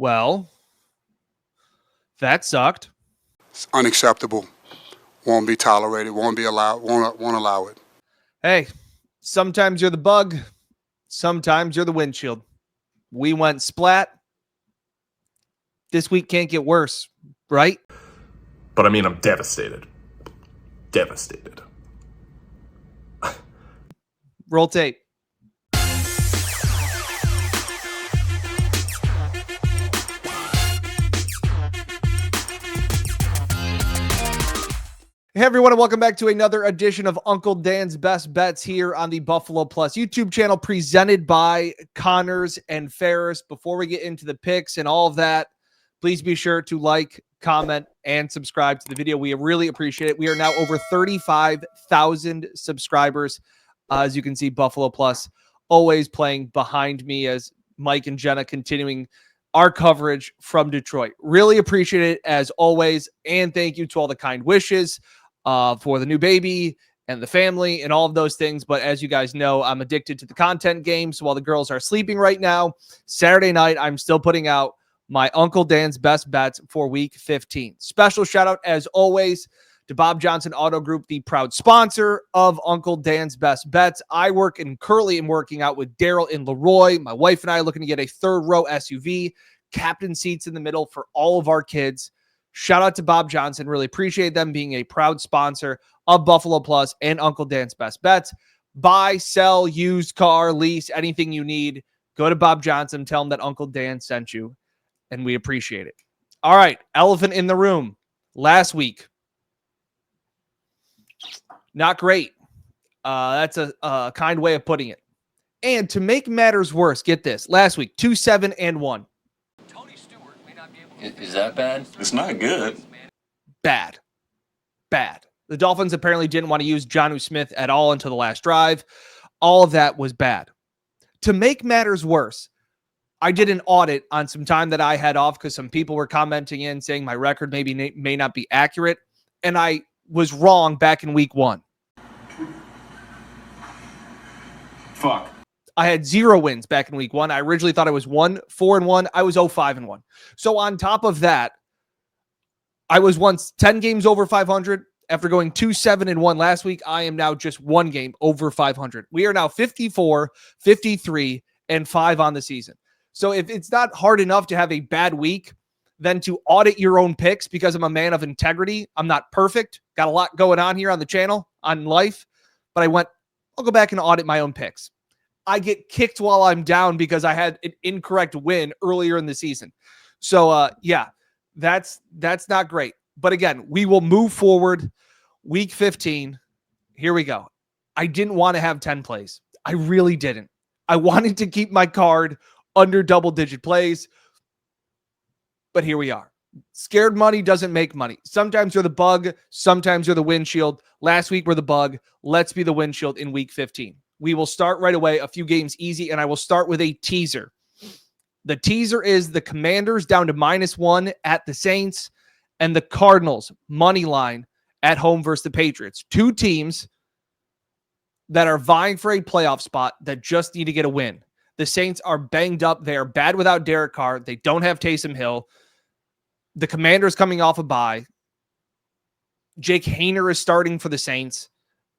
Well, that sucked. It's unacceptable. Won't be tolerated. Won't be allowed. Won't allow it. Hey, sometimes you're the bug. Sometimes you're the windshield. We went splat. This week can't get worse, right? But I mean, I'm devastated. Devastated. Roll tape. Hey everyone, and welcome back to another edition of Uncle Dan's Best Bets here on the Buffalo Plus YouTube channel, presented by Connors and Ferris. Before we get into the picks and all of that, please be sure to like, comment, and subscribe to the video. We really appreciate it. We are now over 35,000 subscribers. As you can see, Buffalo Plus always playing behind me as Mike and Jenna continuing our coverage from Detroit. Really appreciate it as always. And thank you to all the kind wishes for the new baby and the family and all of those things. But as you guys know, I'm addicted to the content game. So while the girls are sleeping right now, Saturday night, I'm still putting out my Uncle Dan's Best Bets for week 15. Special shout out as always to Bob Johnson Auto Group, the proud sponsor of Uncle Dan's Best Bets. I currently am working out with Daryl and Leroy. My wife and I are looking to get a third row SUV, captain seats in the middle for all of our kids. Shout out to Bob Johnson. Really appreciate them being a proud sponsor of Buffalo Plus and Uncle Dan's Best Bets. Buy, sell, used car, lease, anything you need. Go to Bob Johnson. Tell him that Uncle Dan sent you, and we appreciate it. All right, elephant in the room. Last week, not great. That's a kind way of putting it. And to make matters worse, get this. Last week, 2-7-1. Is that bad? It's not good. Bad. The Dolphins apparently didn't want to use Jonnu Smith at all until the last drive. All of that was bad. To make matters worse, I did an audit on some time that I had off because some people were commenting in saying my record may not be accurate. And I was wrong back in week 1. Fuck. I had 0 wins back in week 1. I originally thought I was 4-1. I was 0-5-1. So on top of that, I was once 10 games over 500. After going 2-7-1 last week, I am now just 1 game over 500. We are now 54, 53, and 5 on the season. So if it's not hard enough to have a bad week, then to audit your own picks, because I'm a man of integrity. I'm not perfect. Got a lot going on here on the channel, on life. But I'll go back and audit my own picks. I get kicked while I'm down because I had an incorrect win earlier in the season. So, yeah, that's not great. But again, we will move forward. Week 15, here we go. I didn't want to have 10 plays. I really didn't. I wanted to keep my card under double-digit plays. But here we are. Scared money doesn't make money. Sometimes you're the bug. Sometimes you're the windshield. Last week we're the bug. Let's be the windshield in week 15. We will start right away, a few games easy, and I will start with a teaser. The teaser is the Commanders down to -1 at the Saints, and the Cardinals money line at home versus the Patriots. 2 teams that are vying for a playoff spot that just need to get a win. The Saints are banged up. They are bad without Derek Carr. They don't have Taysom Hill. The Commanders coming off a bye. Jake Haener is starting for the Saints.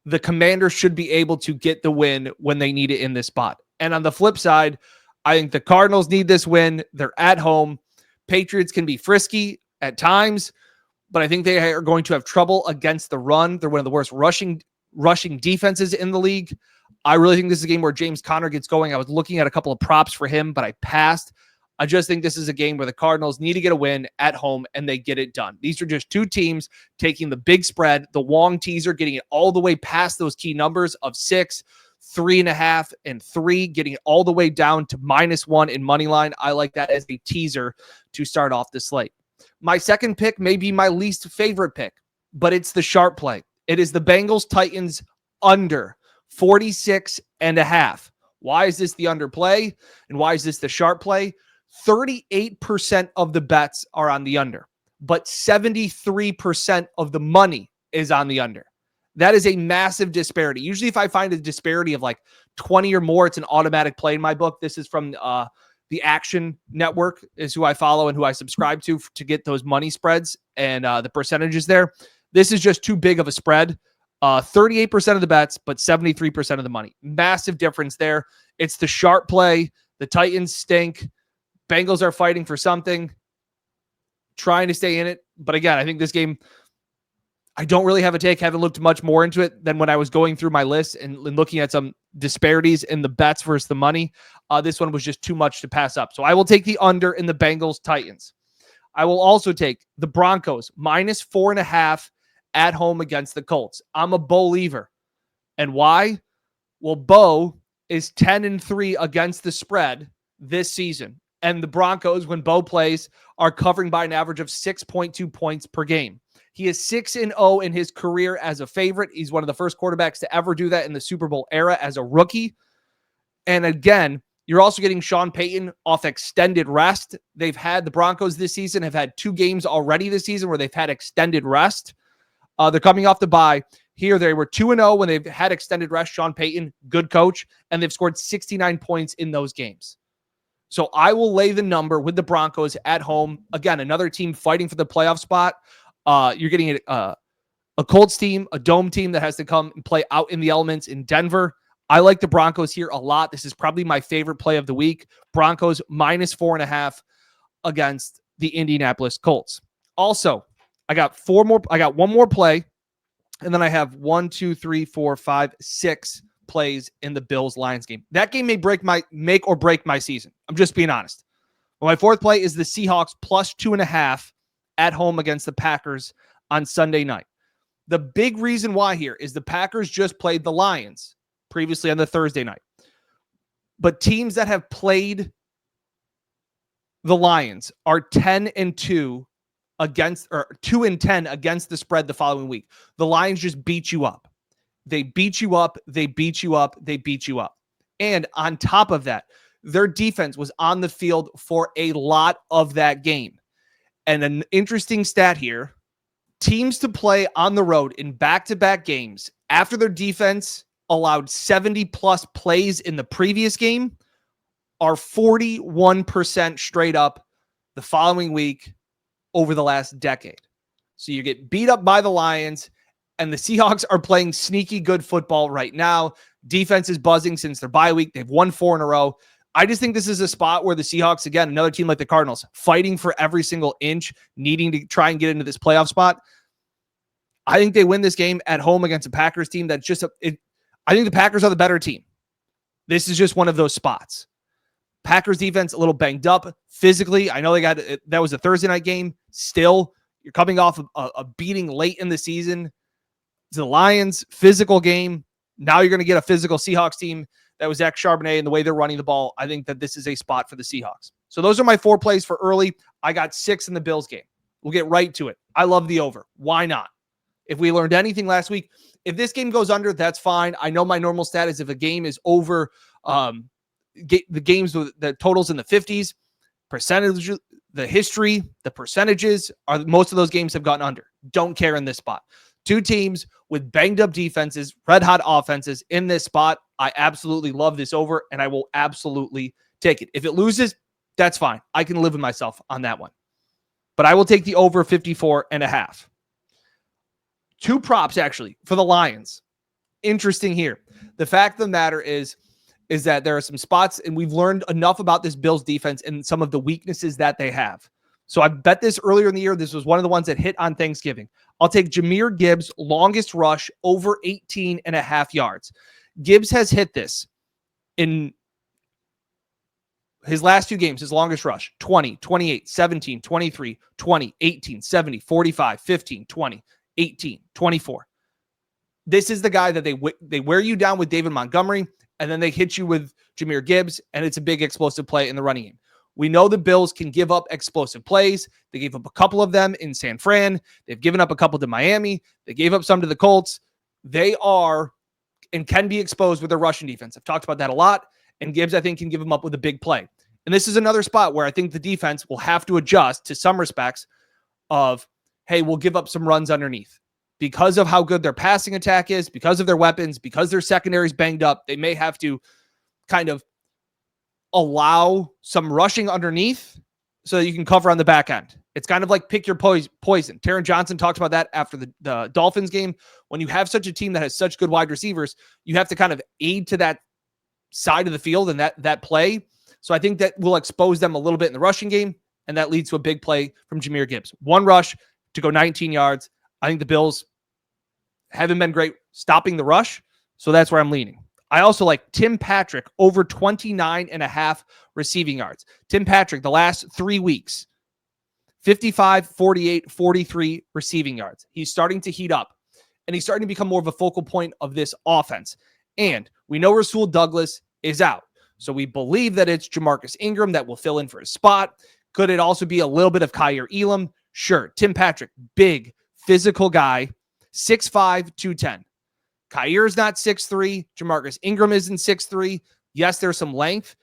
The Commanders should be able to get the win when they need it in this spot. And on the flip side, I think the Cardinals need this win. They're at home. Patriots can be frisky at times, but I think they are going to have trouble against the run. They're one of the worst rushing defenses in the league. I really think this is a game where James Conner gets going. I was looking at a couple of props for him, but I passed. I just think this is a game where the Cardinals need to get a win at home, and they get it done. These are just 2 teams taking the big spread, the Wong teaser, getting it all the way past those key numbers of 6, 3.5, and 3, getting it all the way down to -1 in money line. I like that as a teaser to start off the slate. My second pick may be my least favorite pick, but it's the sharp play. It is the Bengals Titans under 46.5. Why is this the underplay? And why is this the sharp play? 38% of the bets are on the under, but 73% of the money is on the under. That is a massive disparity. Usually if I find a disparity of like 20 or more, it's an automatic play in my book. This is from the The Action Network is who I follow and who I subscribe to get those money spreads and the percentages there. This is just too big of a spread. 38% of the bets, but 73% of the money. Massive difference there. It's the sharp play. The Titans stink. Bengals are fighting for something, trying to stay in it. But again, I think this game, I don't really have a take. Haven't looked much more into it than when I was going through my list and looking at some disparities in the bets versus the money. This one was just too much to pass up. So I will take the under in the Bengals Titans. I will also take the Broncos minus 4.5 at home against the Colts. I'm a believer. And why? Well, Bo is 10-3 against the spread this season. And the Broncos, when Bo plays, are covering by an average of 6.2 points per game. He is 6-0 in his career as a favorite. He's one of the first quarterbacks to ever do that in the Super Bowl era as a rookie. And again, you're also getting Sean Payton off extended rest. The Broncos this season have had 2 games already this season where they've had extended rest. They're coming off the bye. Here, they were 2-0 when they've had extended rest. Sean Payton, good coach, and they've scored 69 points in those games. So I will lay the number with the Broncos at home. Again, another team fighting for the playoff spot. You're getting a Colts team, a dome team that has to come and play out in the elements in Denver. I like the Broncos here a lot. This is probably my favorite play of the week. Broncos minus 4.5 against the Indianapolis Colts. Also, I got one more play, and then I have 6 plays in the Bills-Lions game. That game may make or break my season. I'm just being honest. Well, my fourth play is the Seahawks plus 2.5 at home against the Packers on Sunday night. The big reason why here is the Packers just played the Lions previously on the Thursday night. But teams that have played the Lions are 10-2 against, or 2-10 against the spread the following week. The Lions just beat you up. They beat you up. They beat you up. They beat you up. And on top of that, their defense was on the field for a lot of that game. And an interesting stat here, teams to play on the road in back-to-back games after their defense allowed 70-plus plays in the previous game are 41% straight up the following week over the last decade. So you get beat up by the Lions, and the Seahawks are playing sneaky good football right now. Defense is buzzing since their bye week. They've won 4 in a row. I just think this is a spot where the Seahawks, again, another team like the Cardinals, fighting for every single inch, needing to try and get into this playoff spot. I think they win this game at home against a Packers team that's just I think the Packers are the better team. This is just one of those spots. Packers defense a little banged up physically. I know that was a Thursday night game. Still, you're coming off a beating late in the season. It's the Lions physical game. Now you're going to get a physical Seahawks team that was Zach Charbonnet and the way they're running the ball. I think that this is a spot for the Seahawks. So those are my 4 plays for early. I got 6 in the Bills game. We'll get right to it. I love the over. Why not? If we learned anything last week, if this game goes under, that's fine. I know my normal stat is if a game is over, the games with the totals in the 50s, percentage, the history, the percentages are most of those games have gone under. Don't care in this spot. 2 teams with banged up defenses, red hot offenses in this spot. I absolutely love this over, and I will absolutely take it. If it loses, that's fine. I can live with myself on that one. But I will take the over 54.5. 2 props, actually, for the Lions. Interesting here. The fact of the matter is that there are some spots, and we've learned enough about this Bills defense and some of the weaknesses that they have. So I bet this earlier in the year. This was one of the ones that hit on Thanksgiving. I'll take Jahmyr Gibbs' longest rush over 18.5 yards. Gibbs has hit this in his last 2 games, his longest rush, 20, 28, 17, 23, 20, 18, 70, 45, 15, 20. 18, 24. This is the guy that they wear you down with David Montgomery, and then they hit you with Jahmyr Gibbs, and it's a big explosive play in the running game. We know the Bills can give up explosive plays. They gave up a couple of them in San Fran. They've given up a couple to Miami. They gave up some to the Colts. They are and can be exposed with their rushing defense. I've talked about that a lot, and Gibbs, I think, can give them up with a big play. And this is another spot where I think the defense will have to adjust to some respects of, hey, we'll give up some runs underneath. Because of how good their passing attack is, because of their weapons, because their secondary is banged up, they may have to kind of allow some rushing underneath so that you can cover on the back end. It's kind of like pick your poison. Taron Johnson talked about that after the Dolphins game. When you have such a team that has such good wide receivers, you have to kind of aid to that side of the field and that play. So I think that will expose them a little bit in the rushing game, and that leads to a big play from Jahmyr Gibbs. One rush to go 19 yards. I think the Bills haven't been great stopping the rush, so that's where I'm leaning. I also like Tim Patrick over 29.5 receiving yards. Tim Patrick, the last 3 weeks, 55, 48, 43 receiving yards. He's starting to heat up, and he's starting to become more of a focal point of this offense. And we know Rasul Douglas is out, so we believe that it's Jamarcus Ingram that will fill in for his spot. Could it also be a little bit of Kaiir Elam? Sure. Tim Patrick, big, physical guy, 6'5", 210. Kaiir is not 6'3". Jamarcus Ingram isn't 6'3". Yes, there's some length.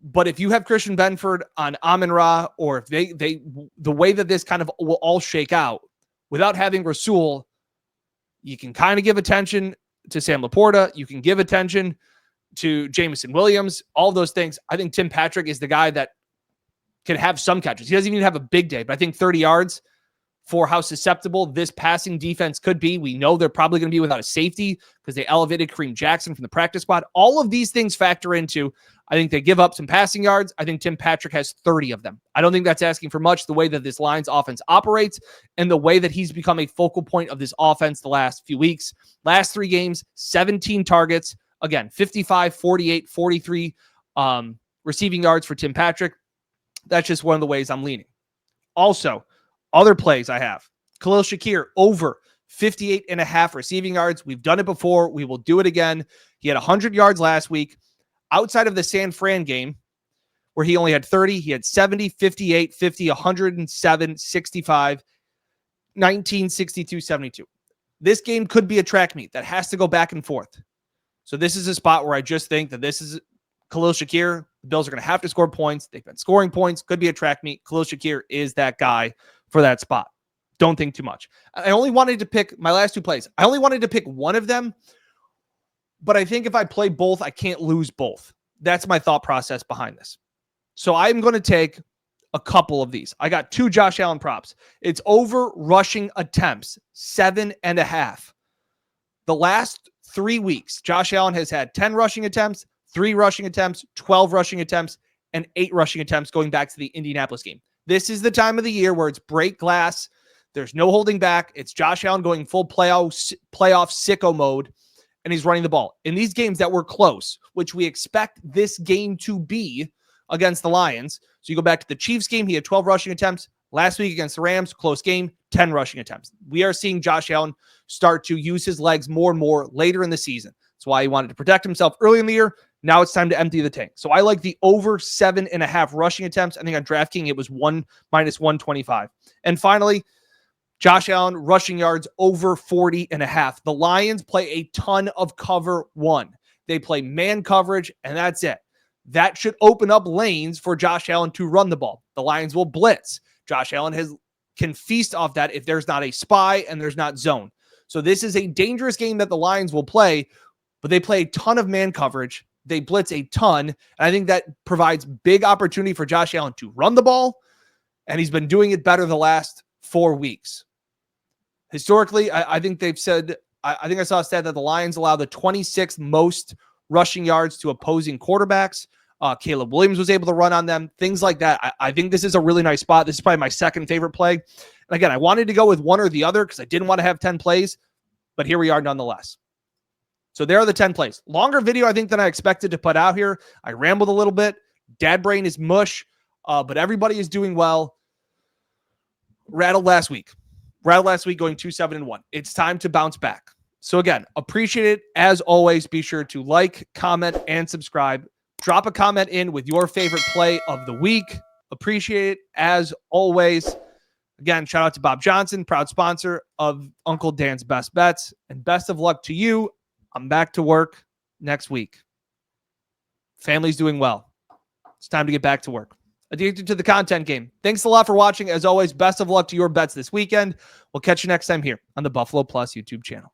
But if you have Christian Benford on Amon-Ra, or if they the way that this kind of will all shake out, without having Rasul, you can kind of give attention to Sam Laporta. You can give attention to Jameson Williams, all those things. I think Tim Patrick is the guy that can have some catches. He doesn't even have a big day, but I think 30 yards for how susceptible this passing defense could be. We know they're probably going to be without a safety because they elevated Kareem Jackson from the practice squad. All of these things factor into, I think they give up some passing yards. I think Tim Patrick has 30 of them. I don't think that's asking for much, the way that this Lions offense operates and the way that he's become a focal point of this offense the last few weeks. Last 3 games, 17 targets. Again, 55, 48, 43 receiving yards for Tim Patrick. That's just one of the ways I'm leaning. Also, other plays I have. Khalil Shakir over 58.5 receiving yards. We've done it before. We will do it again. He had 100 yards last week. Outside of the San Fran game, where he only had 30, he had 70, 58, 50, 107, 65, 19, 62, 72. This game could be a track meet that has to go back and forth. So this is a spot where I just think that this is Khalil Shakir. The Bills are going to have to score points. They've been scoring points. Could be a track meet. Khalil Shakir is that guy for that spot. Don't think too much. I only wanted to pick my last 2 plays. I only wanted to pick one of them, but I think if I play both, I can't lose both. That's my thought process behind this. So I'm going to take a couple of these. I got 2 Josh Allen props. It's over rushing attempts, 7.5. The last 3 weeks, Josh Allen has had 10 rushing attempts, 3 rushing attempts, 12 rushing attempts, and 8 rushing attempts going back to the Indianapolis game. This is the time of the year where it's break glass. There's no holding back. It's Josh Allen going full playoff sicko mode, and he's running the ball. In these games that were close, which we expect this game to be against the Lions. So you go back to the Chiefs game, he had 12 rushing attempts. Last week against the Rams, close game, 10 rushing attempts. We are seeing Josh Allen start to use his legs more and more later in the season. That's why he wanted to protect himself early in the year. Now it's time to empty the tank. So I like the over 7.5 rushing attempts. I think on DraftKings it was -125. And finally, Josh Allen rushing yards over 40.5. The Lions play a ton of cover 1. They play man coverage, and that's it. That should open up lanes for Josh Allen to run the ball. The Lions will blitz. Josh Allen can feast off that if there's not a spy and there's not zone. So this is a dangerous game that the Lions will play, but they play a ton of man coverage. They blitz a ton, and I think that provides big opportunity for Josh Allen to run the ball, and he's been doing it better the last 4 weeks. Historically, I think they've said, I think I saw a stat that the Lions allow the 26th most rushing yards to opposing quarterbacks. Caleb Williams was able to run on them, things like that. I think this is a really nice spot. This is probably my second favorite play. And again, I wanted to go with one or the other because I didn't want to have 10 plays, but here we are nonetheless. So there are the 10 plays. Longer video, I think, than I expected to put out here. I rambled a little bit. Dad brain is mush, but everybody is doing well. Rattled last week going 2-7-1. It's time to bounce back. So again, appreciate it. As always, be sure to like, comment, and subscribe. Drop a comment in with your favorite play of the week. Appreciate it as always. Again, shout out to Bob Johnson, proud sponsor of Uncle Dan's Best Bets. And best of luck to you. I'm back to work next week. Family's doing well. It's time to get back to work. Addicted to the content game. Thanks a lot for watching. As always, best of luck to your bets this weekend. We'll catch you next time here on the Buffalo Plus YouTube channel.